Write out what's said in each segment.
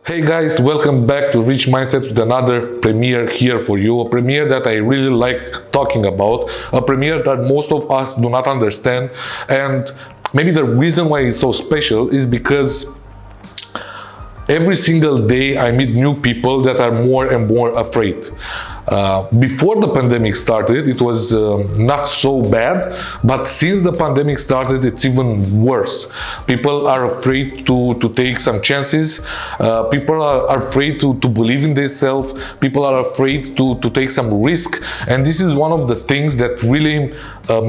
Hey guys, welcome back to Rich Mindset with another premiere here for you. A premiere that I really like talking about, a premiere that most of us do not understand. And maybe the reason why it's so special is because every single day I meet new people that are more and more afraid. Before the pandemic started, it was not so bad, but since the pandemic started, it's even worse. People are afraid to take some chances. People are afraid to believe in themselves. People are afraid to take some risk. And this is one of the things that really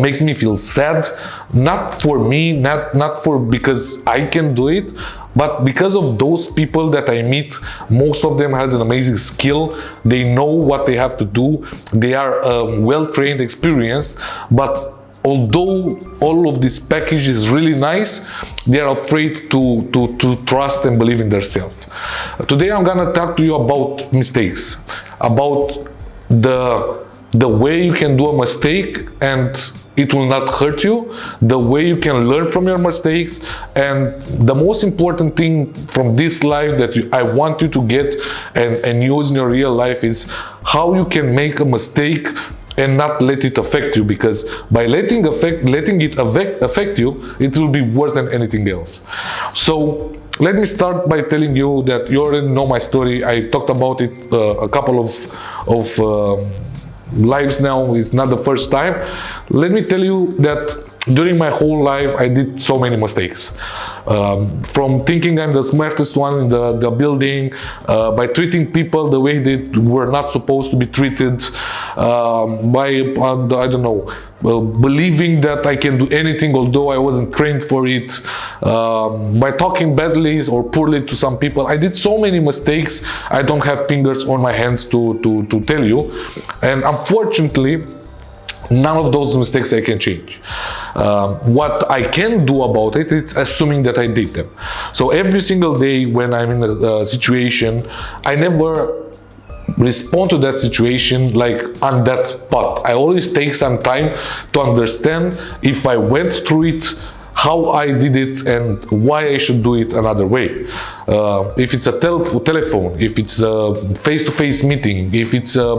makes me feel sad. Not for me, not for because I can do it, but because of those people that I meet. Most of them has an amazing skill. They know what they have to do. They are well-trained, experienced, but although all of this package is really nice, they are afraid to trust and believe in themselves. Today I'm gonna talk to you about mistakes, about the way you can do a mistake and it will not hurt you, the way you can learn from your mistakes, and the most important thing from this life that I want you to get and use in your real life is how you can make a mistake and not let it affect you, because by letting it affect you, it will be worse than anything else. So let me start by telling you that you already know my story. I talked about it a couple of lives now. It's not the first time. Let me tell you that during my whole life I did so many mistakes, from thinking I'm the smartest one in the building, by treating people the way they were not supposed to be treated, by I don't know, believing that I can do anything although I wasn't trained for it, by talking badly or poorly to some people. I did so many mistakes. I don't have fingers on my hands to tell you, and unfortunately none of those mistakes I can change. What I can do about it, it's assuming that I did them. So every single day when I'm in a situation, I never respond to that situation like on that spot. I always take some time to understand if I went through it, how I did it, and why I should do it another way. If it's a telephone, if it's a face-to-face meeting, if it's a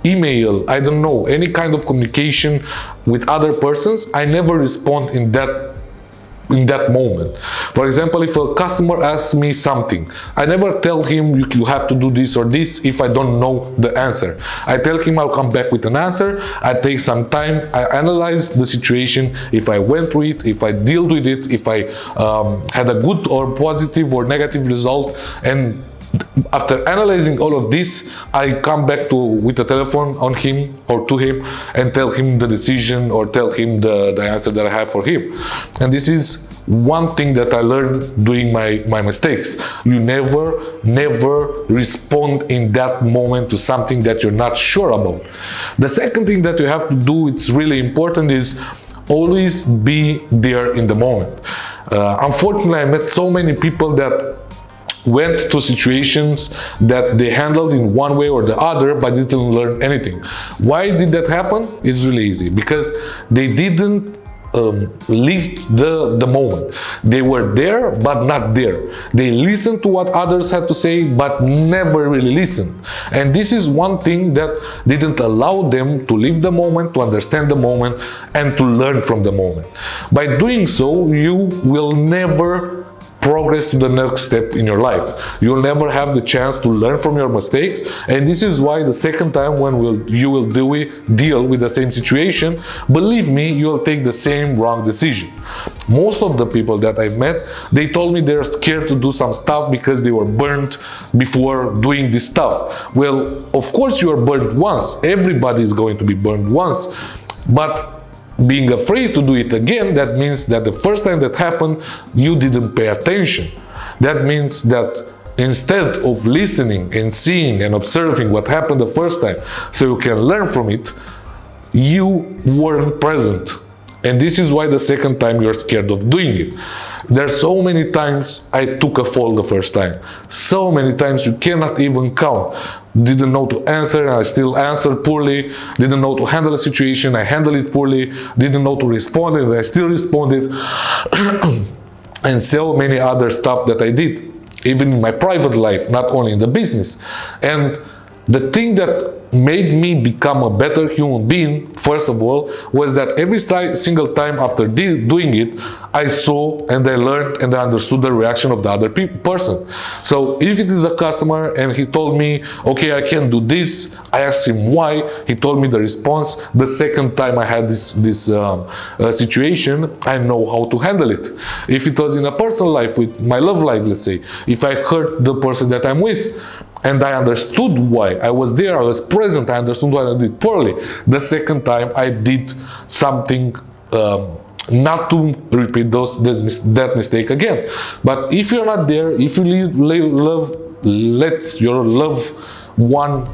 email, I don't know, any kind of communication with other persons, I never respond in that moment. For example, if a customer asks me something, I never tell him you have to do this or this if I don't know the answer. I tell him I'll come back with an answer. I take some time, I analyze the situation, if I went through it, if I dealt with it, if I had a good or positive or negative result, and after analyzing all of this, I come back with the telephone on him or to him and tell him the decision or tell him the answer that I have for him. And this is one thing that I learned doing my mistakes. You never respond in that moment to something that you're not sure about. The second thing that you have to do, it's really important, is always be there in the moment. Unfortunately, I met so many people that went to situations that they handled in one way or the other but didn't learn anything. Why did that happen? It's really easy, because they didn't live the moment. They were there but not there. They listened to what others had to say but never really listened. And this is one thing that didn't allow them to live the moment, to understand the moment, and to learn from the moment. By doing so, you will never progress to the next step in your life. You'll never have the chance to learn from your mistakes, and this is why the second time when you will deal with the same situation, believe me, you will take the same wrong decision. Most of the people that I've met, they told me they're scared to do some stuff because they were burnt before doing this stuff. Well, of course you are burnt once. Everybody is going to be burnt once, but being afraid to do it again, that means that the first time that happened, you didn't pay attention. That means that instead of listening and seeing and observing what happened the first time so you can learn from it, you weren't present. And this is why the second time you're scared of doing it. There are so many times I took a fall the first time. So many times you cannot even count. Didn't know to answer, and I still answered poorly. Didn't know to handle a situation, I handled it poorly. Didn't know to respond, and I still responded. And so many other stuff that I did. even in my private life, not only in the business. And the thing that made me become a better human being, first of all, was that every single time after doing it, I saw and I learned and I understood the reaction of the other person. So if it is a customer and he told me, okay, I can't do this, I asked him why, he told me the response. The second time I had this situation, I know how to handle it. If it was in a personal life, with my love life, let's say, if I hurt the person that I'm with, and I understood why, I was there, I was present, I understood what I did poorly. The second time I did something not to repeat that mistake again. But if you're not there, if you let your loved one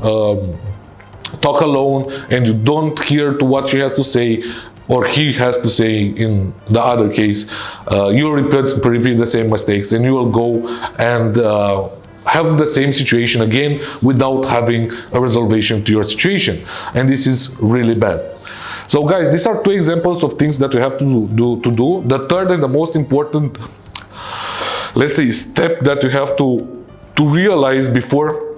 talk alone, and you don't hear to what she has to say, or he has to say in the other case, you'll repeat the same mistakes, and you will go and have the same situation again without having a resolution to your situation. And this is really bad. So guys, these are two examples of things that you have to do. The third and the most important, let's say, step that you have to realize before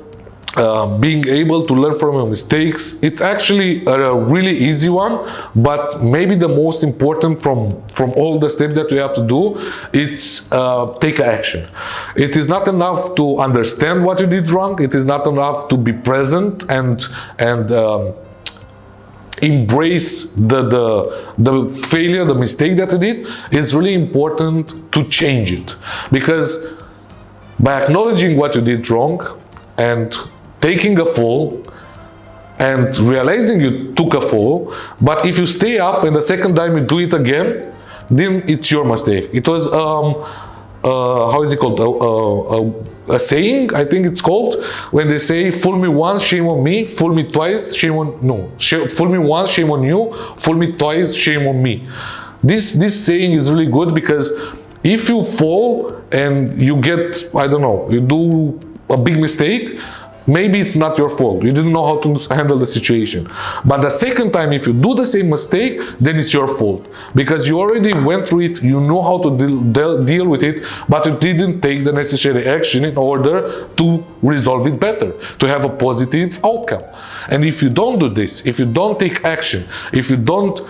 being able to learn from your mistakes, it's actually a really easy one, but maybe the most important from all the steps that you have to do, it's take action. It is not enough to understand what you did wrong. It is not enough to be present and embrace the failure, the mistake that you did. It's really important to change it, because by acknowledging what you did wrong and taking a fall and realizing you took a fall, but if you stay up and the second time you do it again, then it's your mistake. It was how is it called, a saying, I think it's called, when they say, fool me once, shame on me, fool me twice, shame on, no, fool me once, shame on you, fool me twice, shame on me. This saying is really good, because if you fall and you get, I don't know, you do a big mistake, maybe it's not your fault. You didn't know how to handle the situation. But the second time, if you do the same mistake, then it's your fault. Because you already went through it, you know how to deal with it, but you didn't take the necessary action in order to resolve it better, to have a positive outcome. And if you don't do this, if you don't take action, if you don't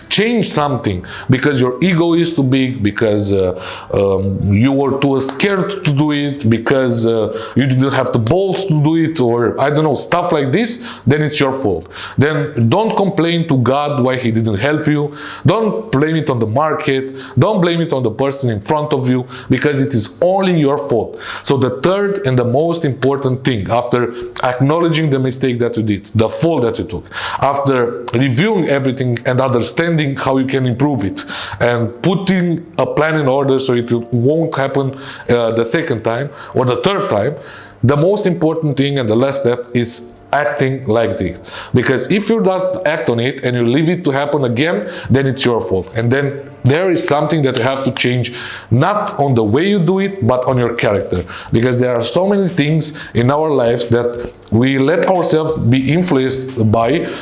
change something because your ego is too big, because you were too scared to do it, because you didn't have the balls to do it, or I don't know, stuff like this, then it's your fault. Then don't complain to God why he didn't help you. Don't blame it on the market. Don't blame it on the person in front of you, because it is only your fault. So the third and the most important thing, after acknowledging the mistake that you did, the fall that you took, after reviewing everything and understanding how you can improve it, and putting a plan in order so it won't happen the second time or the third time, the most important thing and the last step is acting like this. Because if you don't act on it and you leave it to happen again, then it's your fault. And then there is something that you have to change, not on the way you do it, but on your character. Because there are so many things in our lives that we let ourselves be influenced by.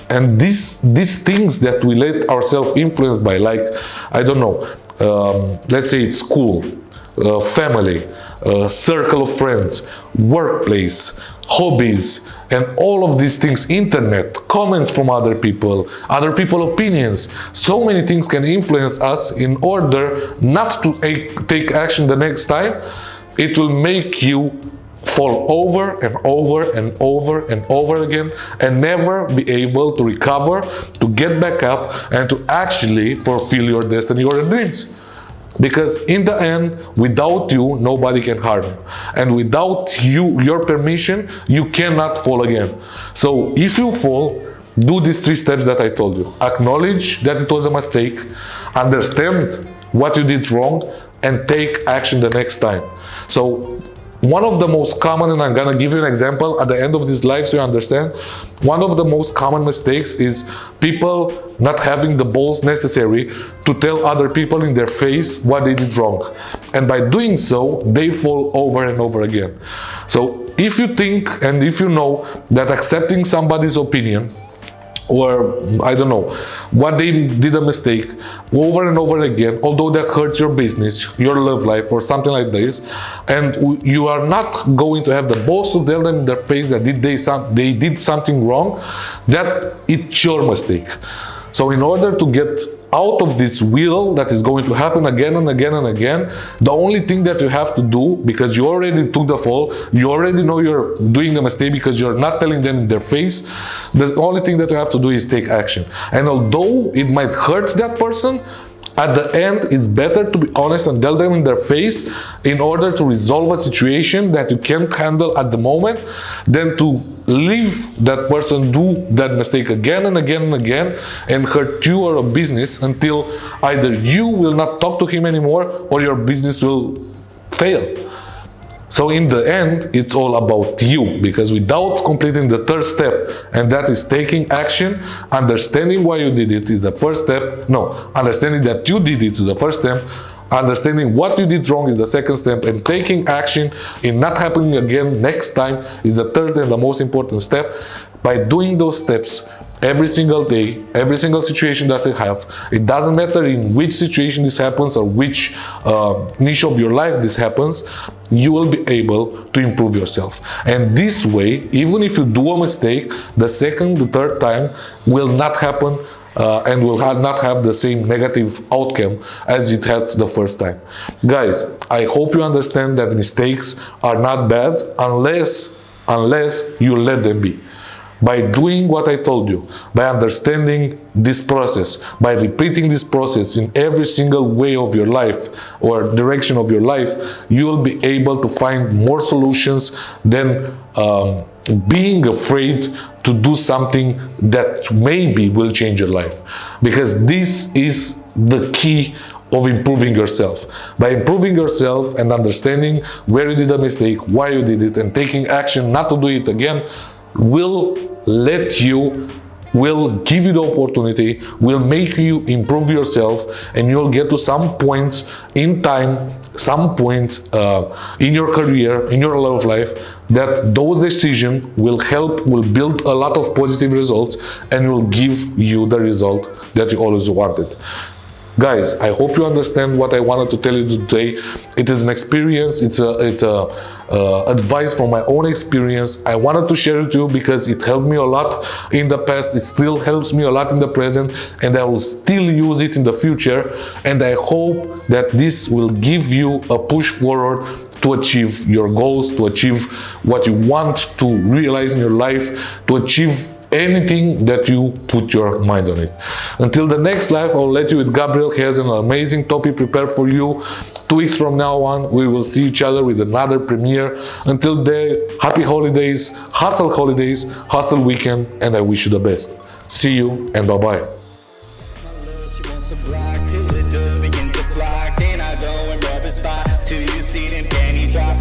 And these things that we let ourselves influence by, like, I don't know, let's say it's school, family, circle of friends, workplace, hobbies, and all of these things, internet, comments from other people opinions. So many things can influence us in order not to take action the next time. It will make you fall over and over and over and over again, and never be able to recover, to get back up, and to actually fulfill your destiny or your dreams. Because in the end, without you, nobody can harm you. And without your permission, you cannot fall again. So if you fall, do these 3 steps that I told you. Acknowledge that it was a mistake, understand what you did wrong, and take action the next time. So one of the most common, and I'm gonna give you an example at the end of this live so you understand, one of the most common mistakes is people not having the balls necessary to tell other people in their face what they did wrong. And by doing so, they fall over and over again. So if you think and if you know that accepting somebody's opinion or I don't know, what they did a mistake over and over again, although that hurts your business, your love life, or something like this, and you are not going to have the balls to tell them in their face that they did something wrong, that it's your mistake. So in order to get out of this wheel that is going to happen again and again and again, the only thing that you have to do, because you already took the fall, you already know you're doing a mistake because you're not telling them in their face, the only thing that you have to do is take action. And although it might hurt that person, at the end, it's better to be honest and tell them in their face in order to resolve a situation that you can't handle at the moment, than to leave that person do that mistake again and again and again and hurt you or a business until either you will not talk to him anymore or your business will fail. So in the end, it's all about you, because without completing the third step, and that is taking action, understanding why you did it is the first step. No, understanding that you did it is the first step. Understanding what you did wrong is the second step, and taking action in not happening again next time is the third and the most important step. By doing those steps every single day, every single situation that you have, it doesn't matter in which situation this happens or which niche of your life this happens, you will be able to improve yourself. And this way, even if you do a mistake, the second, the third time will not happen and will not have the same negative outcome as it had the first time. Guys, I hope you understand that mistakes are not bad unless you let them be. By doing what I told you, by understanding this process, by repeating this process in every single way of your life or direction of your life, you will be able to find more solutions than being afraid to do something that maybe will change your life. Because this is the key of improving yourself. By improving yourself and understanding where you did a mistake, why you did it, and taking action not to do it again, will give you the opportunity, will make you improve yourself, and you'll get to some points in time, some points in your career, in your love life, that those decisions will build a lot of positive results and will give you the result that you always wanted. Guys, I hope you understand what I wanted to tell you today. It is an experience, it's a advice from my own experience. I wanted to share it with you because it helped me a lot in the past, it still helps me a lot in the present, and I will still use it in the future. And I hope that this will give you a push forward to achieve your goals, to achieve what you want to realize in your life, to achieve anything that you put your mind on it. Until the next live, I'll let you with Gabriel. He has an amazing topic prepared for you. 2 weeks from now on, we will see each other with another premiere. Until then, happy holidays, hustle weekend, and I wish you the best. See you and bye-bye. Till you see them panties drop.